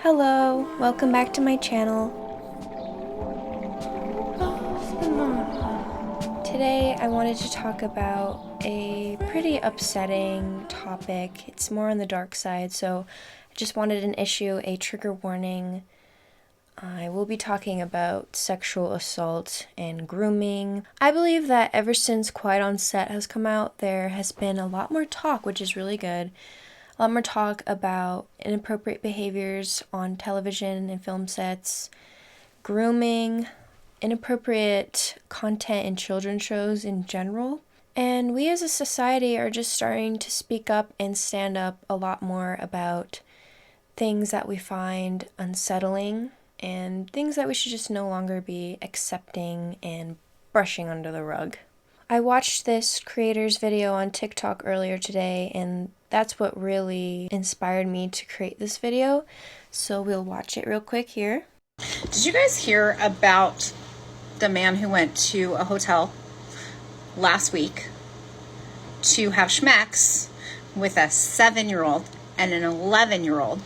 Hello, welcome back to my channel. Today I wanted to talk about a pretty upsetting topic. It's more on the dark side, so I just wanted to issue a trigger warning. I will be talking about sexual assault and grooming. I believe that ever since Quiet on Set has come out, there has been a lot more talk, which is really good. A lot more talk about inappropriate behaviors on television and film sets, grooming, inappropriate content in children's shows in general. And we as a society are just starting to speak up and stand up a lot more about things that we find unsettling and things that we should just no longer be accepting and brushing under the rug. I watched this creator's video on TikTok earlier today, and that's what really inspired me to create this video. So we'll watch it real quick here. Did you guys hear about the man who went to a hotel last week to have schmecks with a 7-year-old and an 11-year-old?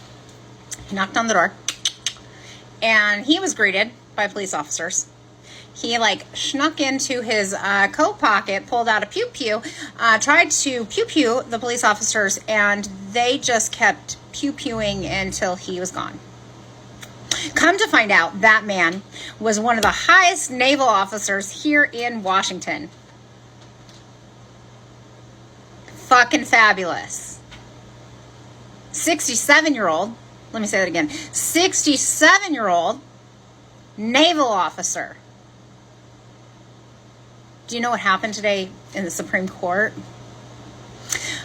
He knocked on the door and he was greeted by police officers. He snuck into his coat pocket, pulled out a pew-pew, tried to pew-pew the police officers, and they just kept pew-pewing until he was gone. Come to find out, that man was one of the highest naval officers here in Washington. Fucking fabulous. 67-year-old, let me say that again, 67-year-old naval officer. Do you know what happened today in the Supreme Court?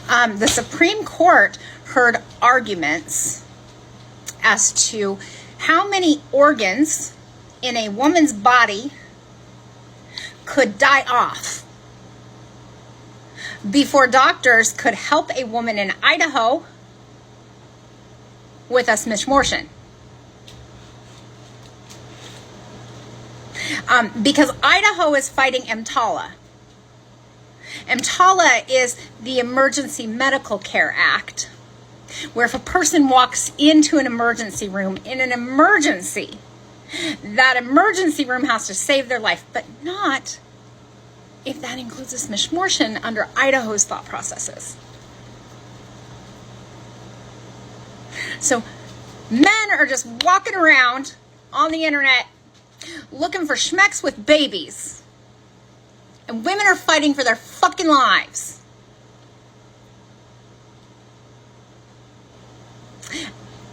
The Supreme Court heard arguments as to how many organs in a woman's body could die off before doctors could help a woman in Idaho with a smishmortion. Because Idaho is fighting EMTALA. EMTALA is the Emergency Medical Care Act, where if a person walks into an emergency room in an emergency, that emergency room has to save their life, but not if that includes a smishmortion under Idaho's thought processes. So men are just walking around on the internet looking for schmecks with babies. And women are fighting for their fucking lives.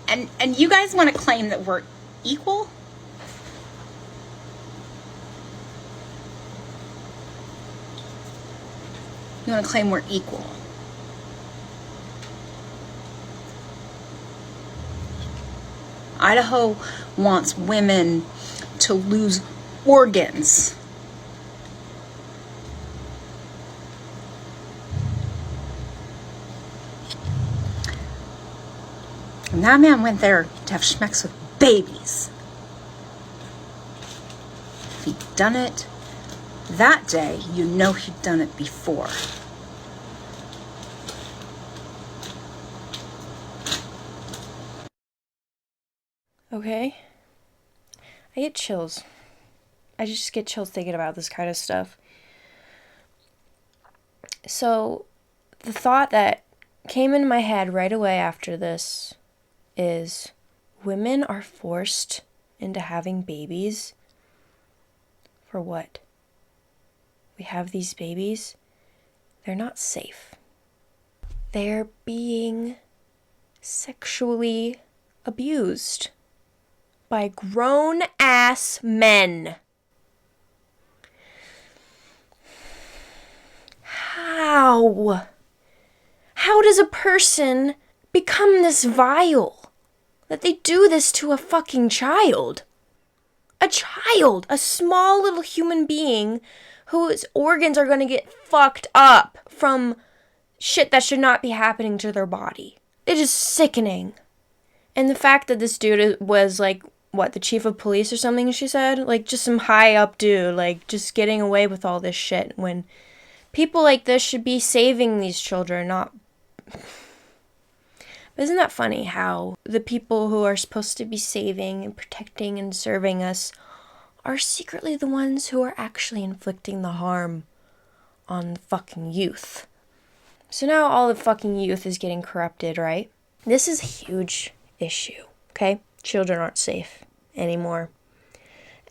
And you guys want to claim that we're equal? You want to claim we're equal? Idaho wants women to lose organs. And that man went there to have schmecks with babies. If he'd done it that day, you know he'd done it before. Okay. I get chills. I just get chills thinking about this kind of stuff. So, the thought that came in my head right away after this is women are forced into having babies. For what? We have these babies. They're not safe. They're being sexually abused by grown-ass men. How? How does a person become this vile that they do this to a fucking child? A child, a small little human being whose organs are going to get fucked up from shit that should not be happening to their body. It is sickening. And the fact that this dude was the chief of police or something, she said? Just some high up dude, just getting away with all this shit when people like this should be saving these children, not Isn't that funny how the people who are supposed to be saving and protecting and serving us are secretly the ones who are actually inflicting the harm on the fucking youth? So now all the fucking youth is getting corrupted, right? This is a huge issue, okay? Children aren't safe anymore.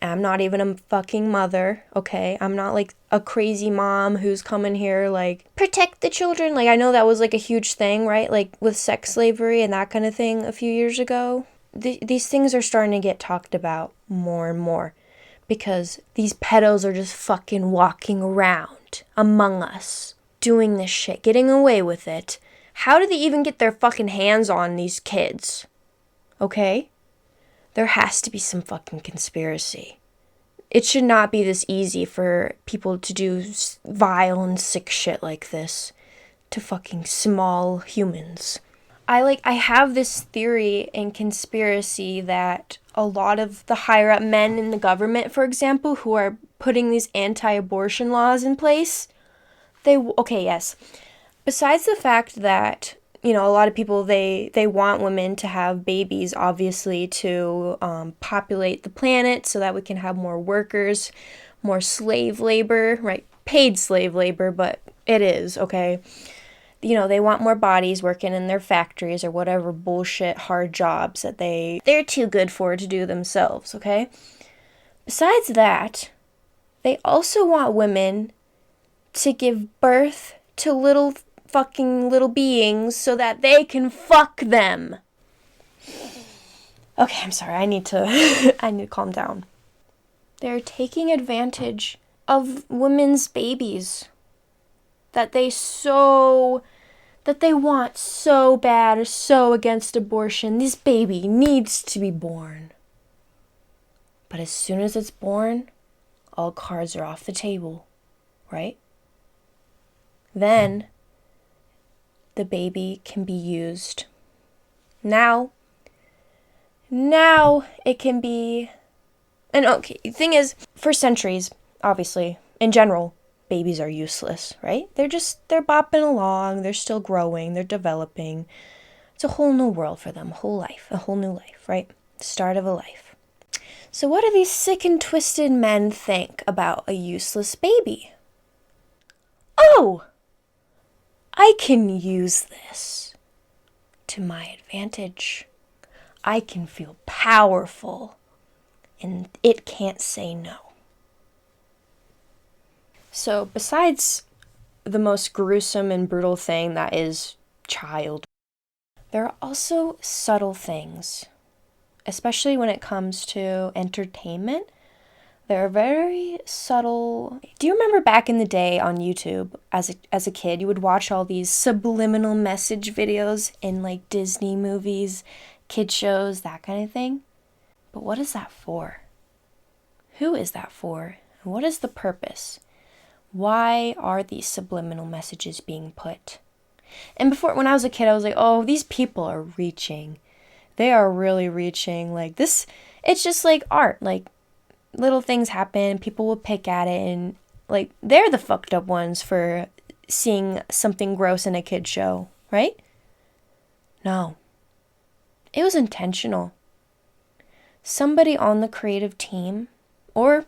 I'm not even a fucking mother, okay? I'm not like a crazy mom who's coming here like, protect the children. Like, I know that was like a huge thing, right? Like with sex slavery and that kind of thing a few years ago. These things are starting to get talked about more and more because these pedos are just fucking walking around among us, doing this shit, getting away with it. How do they even get their fucking hands on these kids? Okay? There has to be some fucking conspiracy. It should not be this easy for people to do vile and sick shit like this to fucking small humans. I have this theory and conspiracy that a lot of the higher up men in the government, for example, who are putting these anti-abortion laws in place, besides the fact that, you know, a lot of people, they want women to have babies, obviously, to populate the planet so that we can have more workers, more slave labor, right? Paid slave labor, but it is, okay? You know, they want more bodies working in their factories or whatever bullshit hard jobs that they're too good for to do themselves, okay? Besides that, they also want women to give birth to little beings so that they can fuck them. Okay, I'm sorry. I need to calm down. They're taking advantage of women's babies that they want so bad, or so against abortion. This baby needs to be born. But as soon as it's born, all cards are off the table, right? Then the baby can be used. Now it can be... And okay, the thing is, for centuries, obviously, in general, babies are useless, right? They're bopping along, they're still growing, they're developing. It's a whole new world for them, a whole new life, right? Start of a life. So what do these sick and twisted men think about a useless baby? Oh! I can use this to my advantage. I can feel powerful, and it can't say no. So besides the most gruesome and brutal thing that is child, there are also subtle things, especially when it comes to entertainment. There are very subtle... Do you remember back in the day on YouTube, as a kid, you would watch all these subliminal message videos in like Disney movies, kid shows, that kind of thing? But what is that for? Who is that for? And what is the purpose? Why are these subliminal messages being put? And before, when I was a kid, I was like, oh, these people are reaching. They are really reaching. Like this, it's just like art. Like, little things happen, people will pick at it, and like they're the fucked up ones for seeing something gross in a kid show, right? No. It was intentional. Somebody on the creative team, or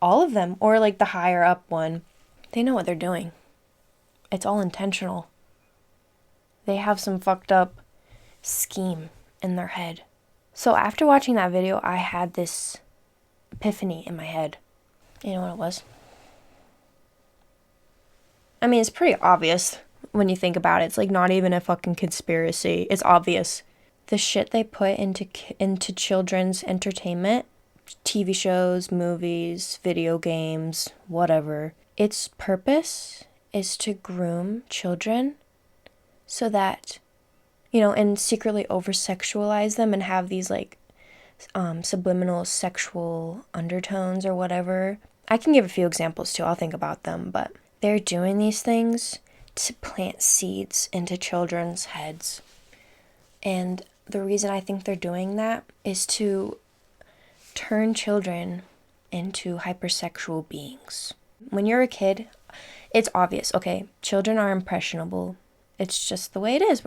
all of them, or like the higher up one, they know what they're doing. It's all intentional. They have some fucked up scheme in their head. So after watching that video, I had this epiphany in my head. You know what it was? I mean, it's pretty obvious when you think about it. It's like not even a fucking conspiracy. It's obvious. The shit they put into children's entertainment, TV shows, movies, video games, whatever, its purpose is to groom children so that, you know, and secretly over-sexualize them and have these like subliminal sexual undertones or whatever. I can give a few examples too, I'll think about them, but they're doing these things to plant seeds into children's heads. And the reason I think they're doing that is to turn children into hypersexual beings. When you're a kid, it's obvious, okay? Children are impressionable. It's just the way it is.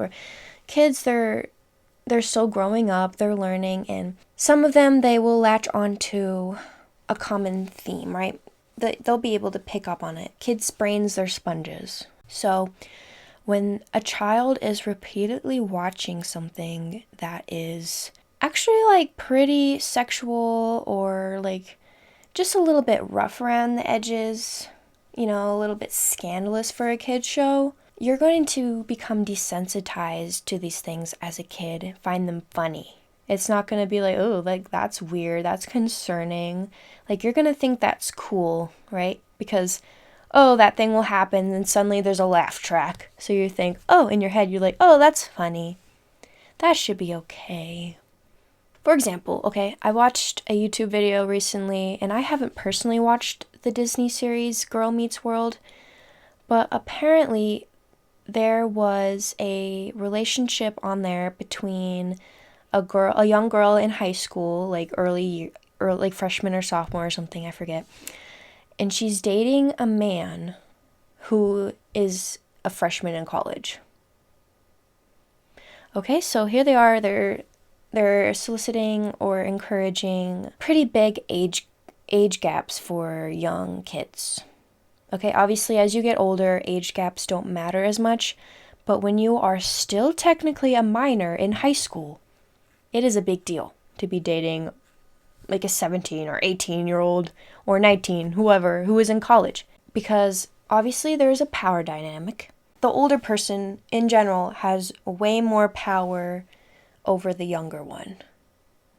kids, they're still growing up, they're learning, and some of them, they will latch on to a common theme, right? They'll be able to pick up on it. Kids' brains, they're sponges. So when a child is repeatedly watching something that is actually like pretty sexual or like just a little bit rough around the edges, a little bit scandalous for a kid's show, you're going to become desensitized to these things as a kid, find them funny. It's not going to be like, oh, like that's weird, that's concerning. Like you're going to think that's cool, right? Because, oh, that thing will happen and suddenly there's a laugh track. So you think, oh, in your head, you're like, oh, that's funny. That should be okay. For example, okay, I watched a YouTube video recently, and I haven't personally watched the Disney series Girl Meets World, but apparently there was a relationship on there between a young girl in high school, like like freshman or sophomore or something, I forget. And she's dating a man who is a freshman in college. Okay, so here they are, they're soliciting or encouraging pretty big age gaps for young kids. Okay, obviously as you get older, age gaps don't matter as much, but when you are still technically a minor in high school, it is a big deal to be dating like a 17 or 18-year-old or 19, whoever, who is in college. Because obviously there is a power dynamic. The older person in general has way more power over the younger one.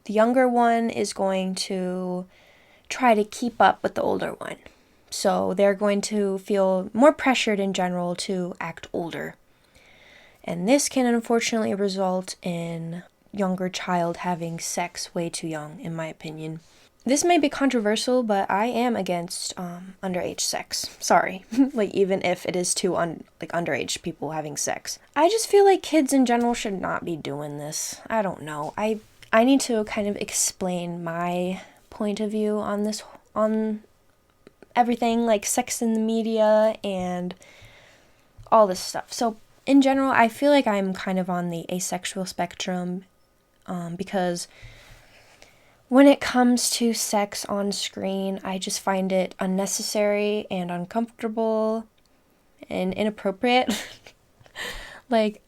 The younger one is going to try to keep up with the older one. So they're going to feel more pressured in general to act older. And this can unfortunately result in younger child having sex way too young, in my opinion. This may be controversial, but I am against underage sex. Sorry, like even if it is two underage people having sex. I just feel like kids in general should not be doing this. I don't know. I need to kind of explain my point of view on this, on everything like sex in the media and all this stuff. So in general, I feel like I'm kind of on the asexual spectrum because when it comes to sex on screen, I just find it unnecessary and uncomfortable and inappropriate. Like,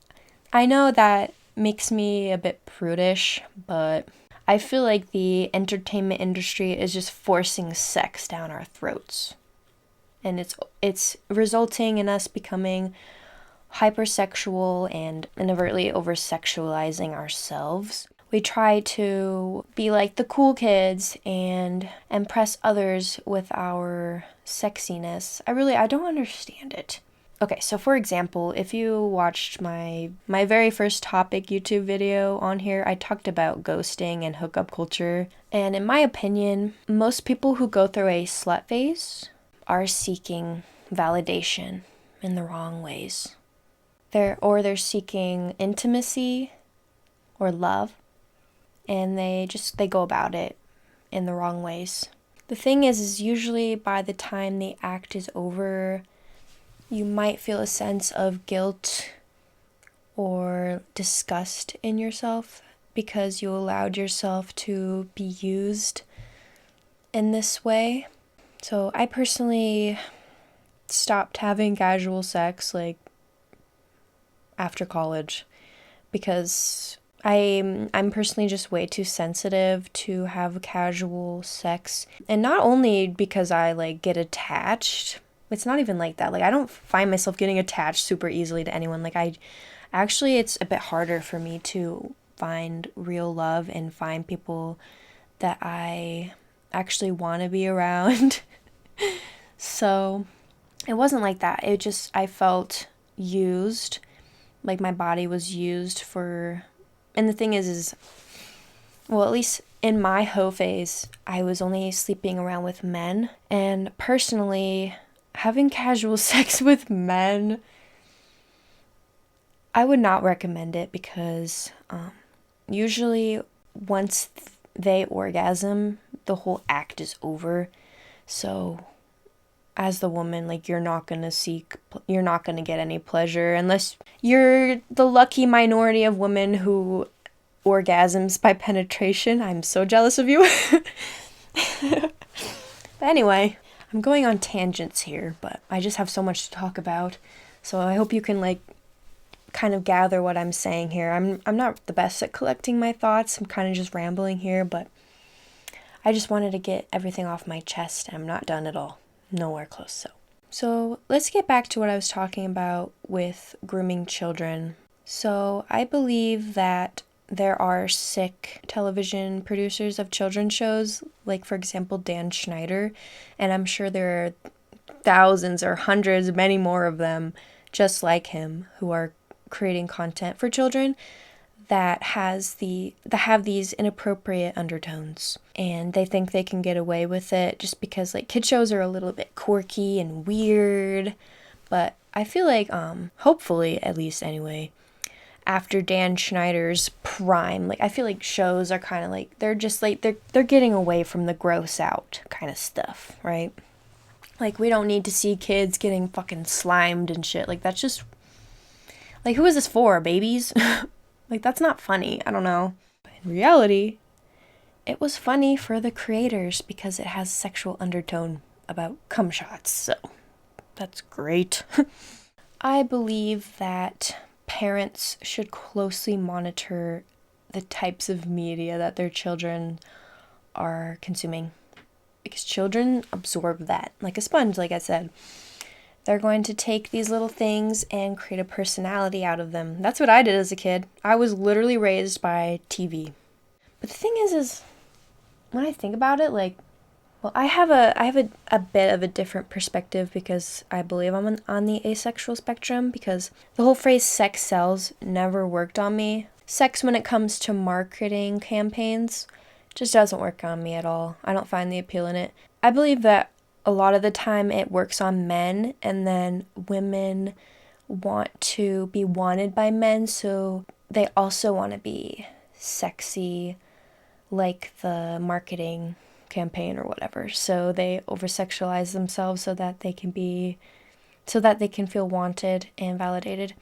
I know that makes me a bit prudish, but I feel like the entertainment industry is just forcing sex down our throats. And it's resulting in us becoming hypersexual and inadvertently over-sexualizing ourselves. We try to be like the cool kids and impress others with our sexiness. I don't understand it. Okay, so for example, if you watched my very first topic YouTube video on here, I talked about ghosting and hookup culture. And in my opinion, most people who go through a slut phase are seeking validation in the wrong ways. They're seeking intimacy or love, and they go about it in the wrong ways. The thing is usually by the time the act is over, you might feel a sense of guilt or disgust in yourself because you allowed yourself to be used in this way. So I personally stopped having casual sex like after college because I'm personally just way too sensitive to have casual sex. And not only because I like get attached, it's not even like that. Like I don't find myself getting attached super easily to anyone. Like it's a bit harder for me to find real love and find people that I actually want to be around. So it wasn't like that. I felt used, like my body was used for, and the thing is, well, at least in my hoe phase, I was only sleeping around with men. And personally, having casual sex with men, I would not recommend it because usually once they orgasm, the whole act is over. So as the woman, like, you're not going to get any pleasure unless you're the lucky minority of women who orgasms by penetration. I'm so jealous of you. But anyway, I'm going on tangents here, but I just have so much to talk about. So I hope you can, like, kind of gather what I'm saying here. I'm not the best at collecting my thoughts. I'm kind of just rambling here, but I just wanted to get everything off my chest, and I'm not done at all. Nowhere close. So let's get back to what I was talking about with grooming children. So I believe that there are sick television producers of children's shows, like, for example, Dan Schneider, and I'm sure there are thousands or hundreds, many more of them just like him, who are creating content for children that have these inappropriate undertones, and they think they can get away with it just because, like, kid shows are a little bit quirky and weird. But I feel like hopefully, at least anyway, after Dan Schneider's prime, like, I feel like shows are kind of like, they're just like, they're getting away from the gross out kind of stuff, right? Like, we don't need to see kids getting fucking slimed and shit. Like, that's just, like, who is this for, babies? Like, that's not funny. I don't know. But in reality, it was funny for the creators because it has sexual undertone about cum shots. So that's great. I believe that parents should closely monitor the types of media that their children are consuming, because children absorb that like a sponge, like I said. They're going to take these little things and create a personality out of them. That's what I did as a kid. I was literally raised by TV. But the thing is when I think about it, like, well, I have a bit of a different perspective because I believe I'm on the asexual spectrum, because the whole phrase sex sells never worked on me. Sex, when it comes to marketing campaigns, just doesn't work on me at all. I don't find the appeal in it. I believe that a lot of the time it works on men, and then women want to be wanted by men, so they also want to be sexy like the marketing campaign or whatever. So they over-sexualize themselves so that they can feel wanted and validated.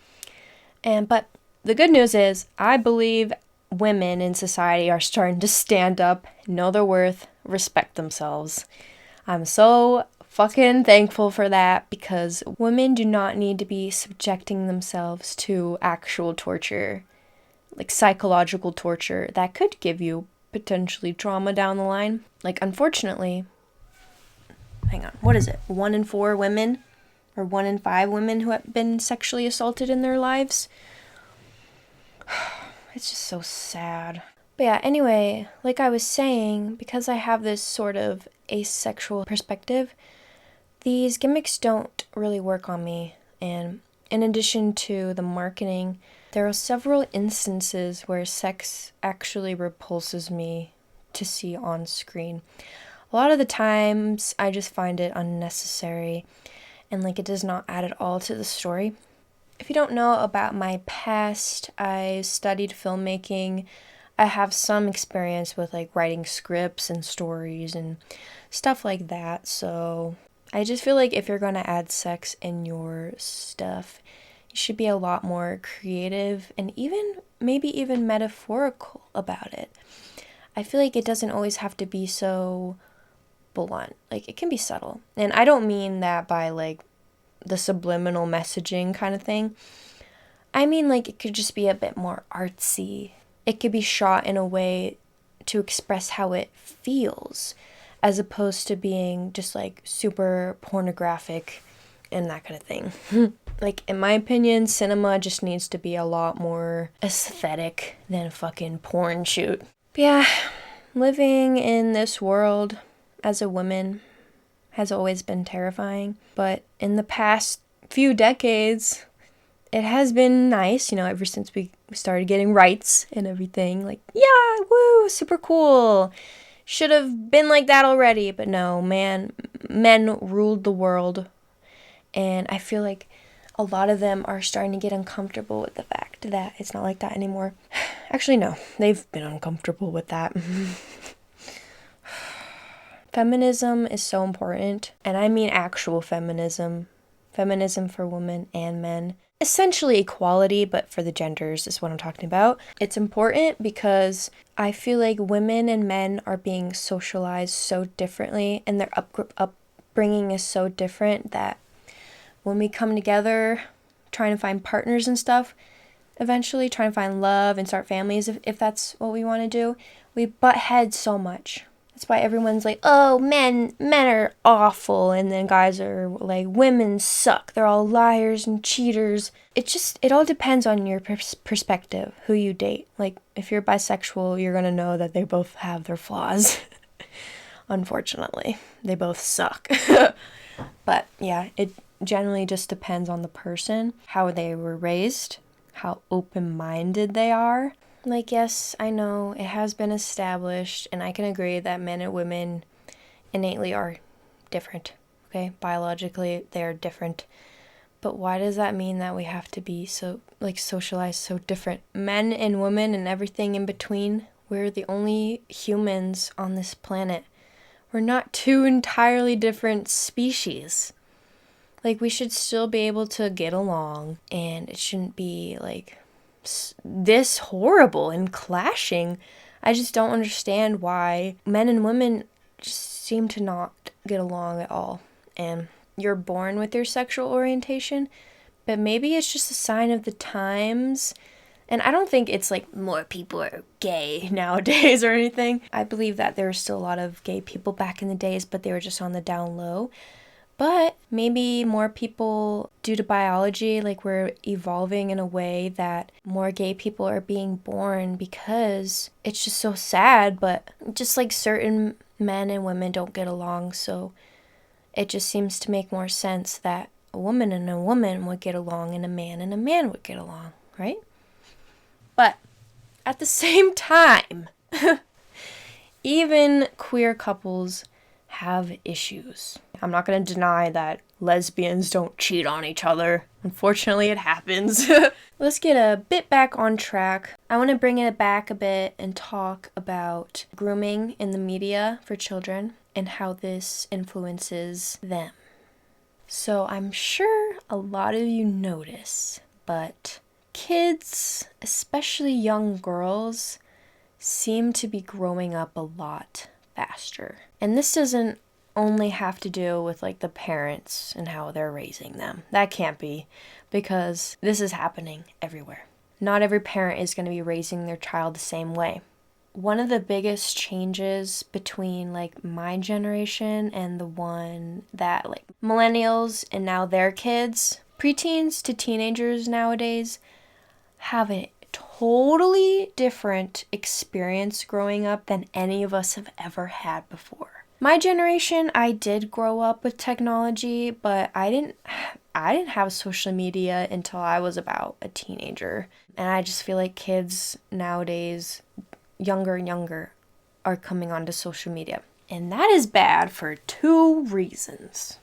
But the good news is, I believe women in society are starting to stand up, know their worth, respect themselves. I'm so fucking thankful for that, because women do not need to be subjecting themselves to actual torture, like psychological torture that could give you potentially trauma down the line. Like, unfortunately, hang on, what is it? 1 in 4 women or 1 in 5 women who have been sexually assaulted in their lives. It's just so sad. But yeah, anyway, like I was saying, because I have this sort of asexual perspective, these gimmicks don't really work on me. And in addition to the marketing, there are several instances where sex actually repulses me to see on screen. A lot of the times, I just find it unnecessary, and like, it does not add at all to the story. If you don't know about my past, I studied filmmaking. I have some experience with like writing scripts and stories and stuff like that. So I just feel like if you're going to add sex in your stuff, you should be a lot more creative and maybe even metaphorical about it. I feel like it doesn't always have to be so blunt. Like, it can be subtle. And I don't mean that by like the subliminal messaging kind of thing. I mean, like, it could just be a bit more artsy. It could be shot in a way to express how it feels, as opposed to being just like super pornographic and that kind of thing. Like, in my opinion, cinema just needs to be a lot more aesthetic than a fucking porn shoot. But yeah, living in this world as a woman has always been terrifying, but in the past few decades, it has been nice, ever since we started getting rights and everything. Like, yeah, woo, super cool. Should have been like that already, but no, men ruled the world, and I feel like a lot of them are starting to get uncomfortable with the fact that it's not like that anymore. Actually, no, they've been uncomfortable with that. Feminism is so important, and I mean actual feminism. Feminism for women and men. Essentially equality, but for the genders is what I'm talking about. It's important because I feel like women and men are being socialized so differently, and their upbringing is so different that when we come together trying to find partners and stuff, eventually trying to find love and start families, if that's what we want to do, we butt heads so much. That's why everyone's like, oh, men are awful, and then guys are like, women suck, they're all liars and cheaters. It all depends on your perspective, who you date. Like, if you're bisexual, you're gonna know that they both have their flaws. Unfortunately, they both suck. But yeah, it generally just depends on the person, how they were raised, how open-minded they are. Like, yes, I know it has been established, and I can agree that men and women innately are different, okay? Biologically, they're different. But why does that mean that we have to be so, like, socialized so different? Men and women and everything in between, we're the only humans on this planet. We're not two entirely different species. Like, we should still be able to get along, and it shouldn't be, like, this horrible and clashing. I just don't understand why men and women just seem to not get along at all. And you're born with your sexual orientation, but maybe it's just a sign of the times. And I don't think it's like more people are gay nowadays or anything. I believe that there were still a lot of gay people back in the days, but they were just on the down low. But maybe more people, due to biology, like we're evolving in a way that more gay people are being born, because it's just so sad, but just like certain men and women don't get along, so it just seems to make more sense that a woman and a woman would get along and a man would get along, right? But at the same time, even queer couples have issues. I'm not going to deny that lesbians don't cheat on each other. Unfortunately, it happens. Let's get a bit back on track. I want to bring it back a bit and talk about grooming in the media for children and how this influences them. So I'm sure a lot of you notice, but kids, especially young girls, seem to be growing up a lot faster. And this doesn't only have to do with like the parents and how they're raising them. That can't be, because this is happening everywhere. Not every parent is going to be raising their child the same way. One of the biggest changes between like my generation and the one that like millennials and now their kids, preteens to teenagers nowadays, have a totally different experience growing up than any of us have ever had before. My generation, I did grow up with technology, but I didn't have social media until I was about a teenager. And I just feel like kids nowadays, younger and younger, are coming onto social media. And that is bad for two reasons.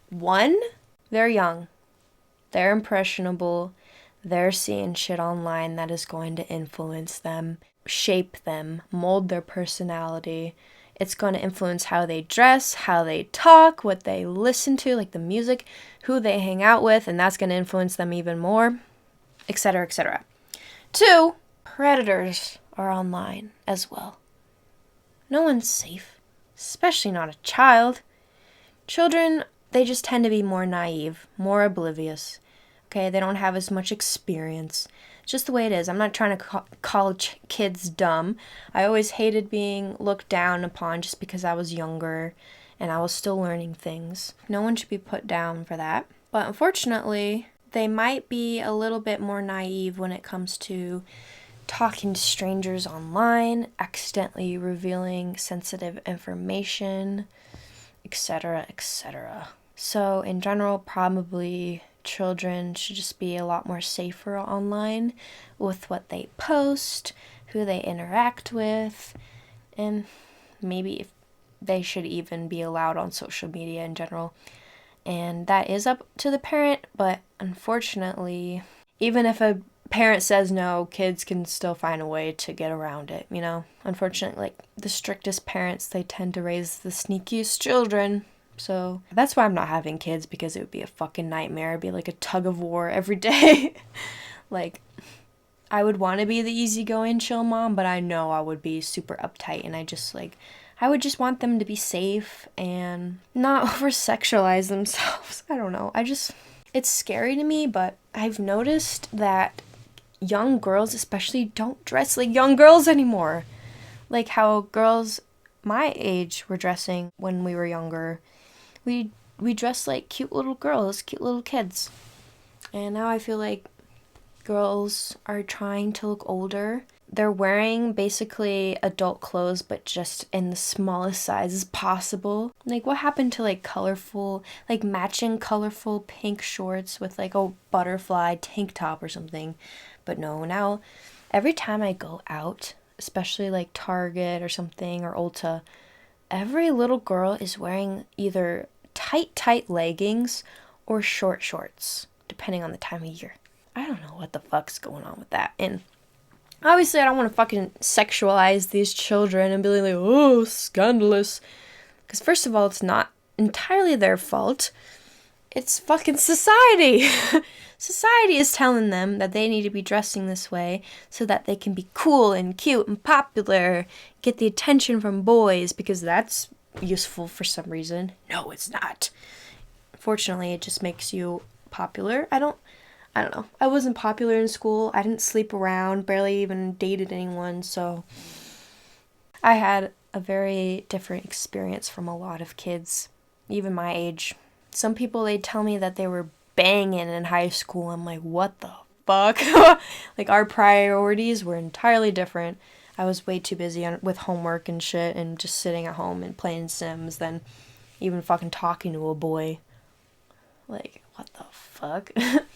One, they're young. They're impressionable. They're seeing shit online that is going to influence them, shape them, mold their personality. It's going to influence how they dress, how they talk, what they listen to, like the music, who they hang out with, and that's going to influence them even more, etc., etc. Two, predators are online as well. No one's safe, especially not a child. Children, they just tend to be more naive, more oblivious. Okay, they don't have as much experience. It's just the way it is. I'm not trying to call kids dumb. I always hated being looked down upon just because I was younger and I was still learning things. No one should be put down for that. But unfortunately, they might be a little bit more naive when it comes to talking to strangers online, accidentally revealing sensitive information, etc., etc. So in general, probably children should just be a lot more safer online with what they post, who they interact with, and maybe if they should even be allowed on social media in general. And that is up to the parent, but unfortunately, even if a parent says no, kids can still find a way to get around it, you know? Unfortunately, like, the strictest parents, they tend to raise the sneakiest children. So that's why I'm not having kids, because it would be a fucking nightmare. It'd be like a tug of war every day. Like, I would want to be the easygoing chill mom, but I know I would be super uptight, and I would just want them to be safe and not over sexualize themselves. I don't know. It's scary to me, but I've noticed that young girls especially don't dress like young girls anymore. Like how girls my age were dressing when we were younger. We dressed like cute little girls, cute little kids. And now I feel like girls are trying to look older. They're wearing basically adult clothes, but just in the smallest sizes possible. Like, what happened to like colorful, like matching colorful pink shorts with like a butterfly tank top or something? But no, now every time I go out, especially like Target or something or Ulta, every little girl is wearing either tight leggings or short shorts, depending on the time of year. I don't know what the fuck's going on with that. And obviously, I don't want to fucking sexualize these children and be like, oh, scandalous. Because first of all, it's not entirely their fault. It's fucking society. Society is telling them that they need to be dressing this way so that they can be cool and cute and popular, get the attention from boys, because that's useful for some reason. No, it's not. Fortunately, it just makes you popular. I don't know. I wasn't popular in school. I didn't sleep around, barely even dated anyone, so I had a very different experience from a lot of kids, even my age. Some people, they'd tell me that they were banging in high school. I'm like, what the fuck? Like, our priorities were entirely different. I was way too busy with homework and shit and just sitting at home and playing Sims than even fucking talking to a boy. Like, what the fuck?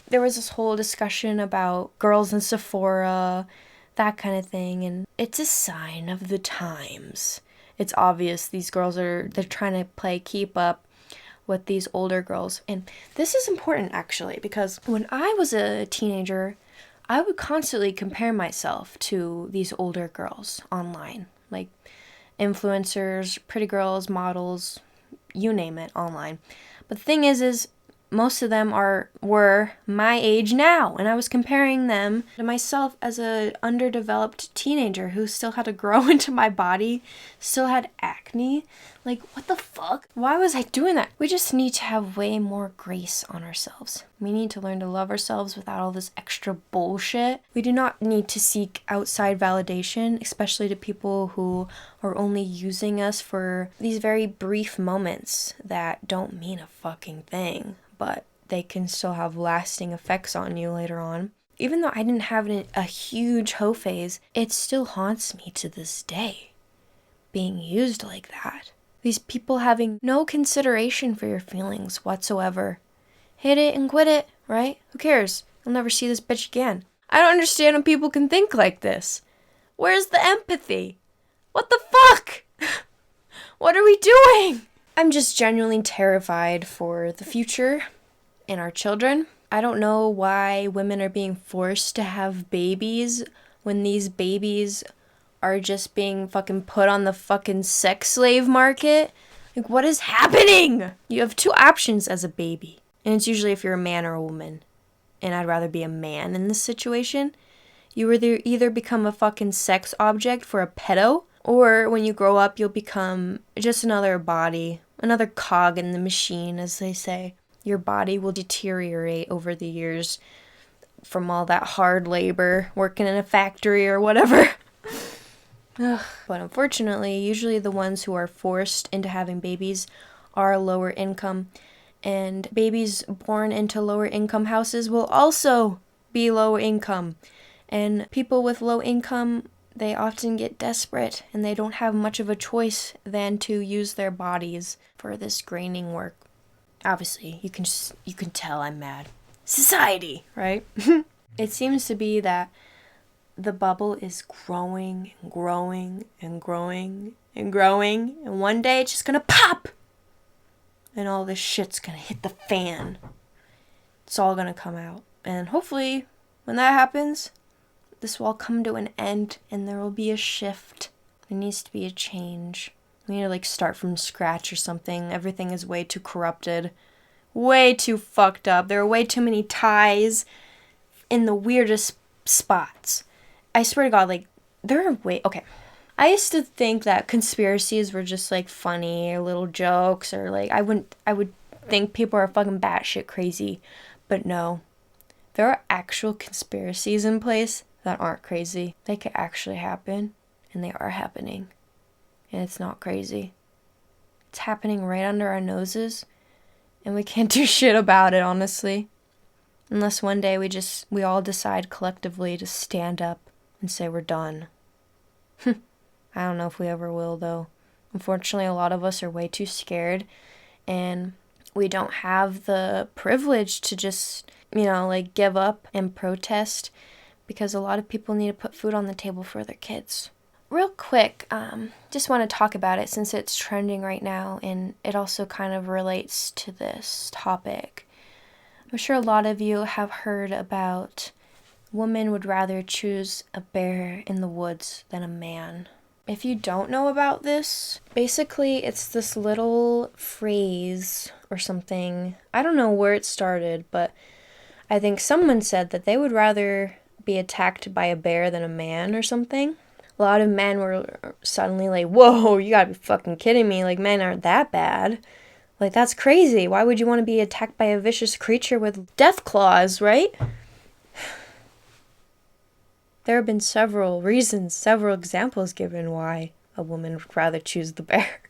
There was this whole discussion about girls in Sephora, that kind of thing, and it's a sign of the times. It's obvious these girls they're trying to play keep up with these older girls. And this is important, actually, because when I was a teenager, I would constantly compare myself to these older girls online. Like influencers, pretty girls, models, you name it, online. But the thing is most of them were my age now, and I was comparing them to myself as a underdeveloped teenager who still had to grow into my body, still had acne. Like, what the fuck? Why was I doing that? We just need to have way more grace on ourselves. We need to learn to love ourselves without all this extra bullshit. We do not need to seek outside validation, especially to people who are only using us for these very brief moments that don't mean a fucking thing, but they can still have lasting effects on you later on. Even though I didn't have a huge hoe phase, it still haunts me to this day, being used like that. These people having no consideration for your feelings whatsoever. Hit it and quit it, right? Who cares? You'll never see this bitch again. I don't understand how people can think like this. Where's the empathy? What the fuck? What are we doing? I'm just genuinely terrified for the future and our children. I don't know why women are being forced to have babies when these babies are just being fucking put on the fucking sex slave market. Like, what is happening? You have two options as a baby, and it's usually if you're a man or a woman. And I'd rather be a man in this situation. You either become a fucking sex object for a pedo, or when you grow up, you'll become just another body, another cog in the machine, as they say. Your body will deteriorate over the years from all that hard labor, working in a factory or whatever. Ugh. But unfortunately, usually the ones who are forced into having babies are lower income, and babies born into lower income houses will also be low income. And people with low income, they often get desperate, and they don't have much of a choice than to use their bodies for this graining work. Obviously, you can tell I'm mad. Society, right? It seems to be that the bubble is growing and growing and growing and growing, and one day it's just gonna pop, and all this shit's gonna hit the fan. It's all gonna come out, and hopefully When that happens, this will all come to an end and there will be a shift. There needs to be a change. We need to like start from scratch or something. Everything is way too corrupted. Way too fucked up. There are way too many ties in the weirdest spots. I swear to God, like, there are okay. I used to think that conspiracies were just like funny or little jokes, or like I would think people are fucking batshit crazy. But no. There are actual conspiracies in place that aren't crazy. They could actually happen, and they are happening. And it's not crazy. It's happening right under our noses, and we can't do shit about it, honestly. Unless one day we all decide collectively to stand up and say we're done. I don't know if we ever will, though. Unfortunately, a lot of us are way too scared, and we don't have the privilege to just, like give up and protest, because a lot of people need to put food on the table for their kids. Real quick, just want to talk about it since it's trending right now, and it also kind of relates to this topic. I'm sure a lot of you have heard about women would rather choose a bear in the woods than a man. If you don't know about this, basically it's this little phrase or something. I don't know where it started, but I think someone said that they would rather be attacked by a bear than a man or something. A lot of men were suddenly like, whoa, you gotta be fucking kidding me. Like, men aren't that bad. Like, that's crazy. Why would you want to be attacked by a vicious creature with death claws, right? There have been several reasons, several examples given why a woman would rather choose the bear.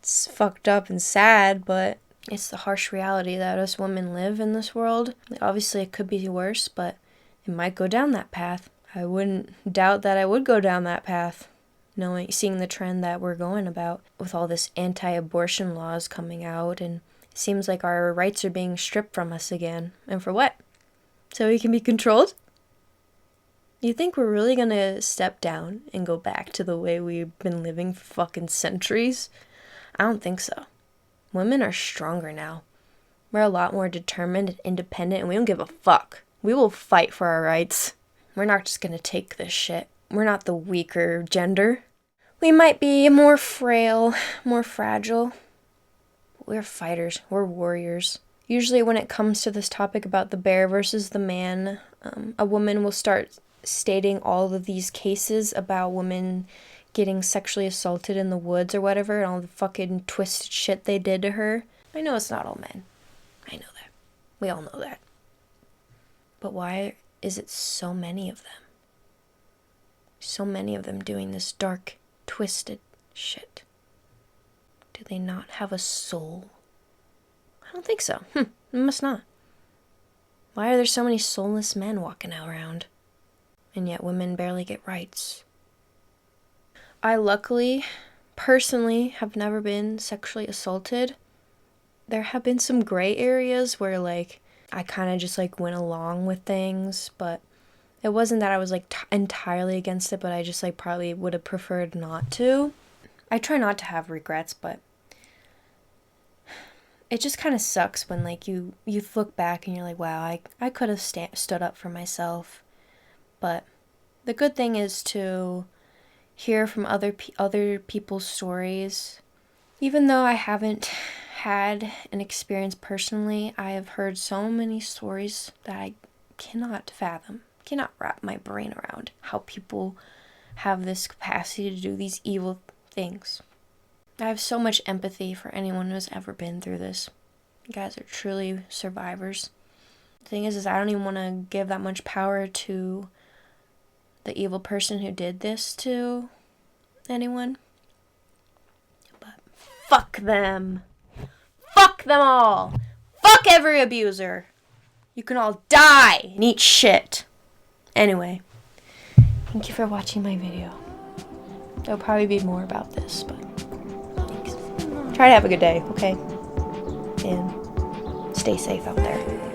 It's fucked up and sad, but it's the harsh reality that us women live in this world. Obviously, it could be worse, but it might go down that path. I wouldn't doubt that I would go down that path, seeing the trend that we're going about with all this anti-abortion laws coming out, and it seems like our rights are being stripped from us again. And for what? So we can be controlled? You think we're really gonna step down and go back to the way we've been living for fucking centuries? I don't think so. Women are stronger now. We're a lot more determined and independent, and we don't give a fuck. We will fight for our rights. We're not just gonna take this shit. We're not the weaker gender. We might be more frail, more fragile. We're fighters. We're warriors. Usually when it comes to this topic about the bear versus the man, a woman will start stating all of these cases about women getting sexually assaulted in the woods or whatever, and all the fucking twisted shit they did to her. I know it's not all men. I know that. We all know that. But why is it so many of them? So many of them doing this dark, twisted shit. Do they not have a soul? I don't think so. It must not. Why are there so many soulless men walking around? And yet women barely get rights. I luckily, personally, have never been sexually assaulted. There have been some gray areas where, like, I kind of just, like, went along with things, but it wasn't that I was, like, entirely against it, but I just, like, probably would have preferred not to. I try not to have regrets, but it just kind of sucks when, like, you look back and you're like, wow, I could have stood up for myself. But the good thing is to hear from other people's stories. Even though I haven't had an experience personally, I have heard so many stories that I cannot fathom, cannot wrap my brain around how people have this capacity to do these evil things. I have so much empathy for anyone who has ever been through this. You guys are truly survivors. The thing is I don't even want to give that much power to the evil person who did this to anyone. But fuck them. Fuck them all. Fuck every abuser. You can all die and eat shit. Anyway, thank you for watching my video. There'll probably be more about this, but thanks. Try to have a good day, okay? And stay safe out there.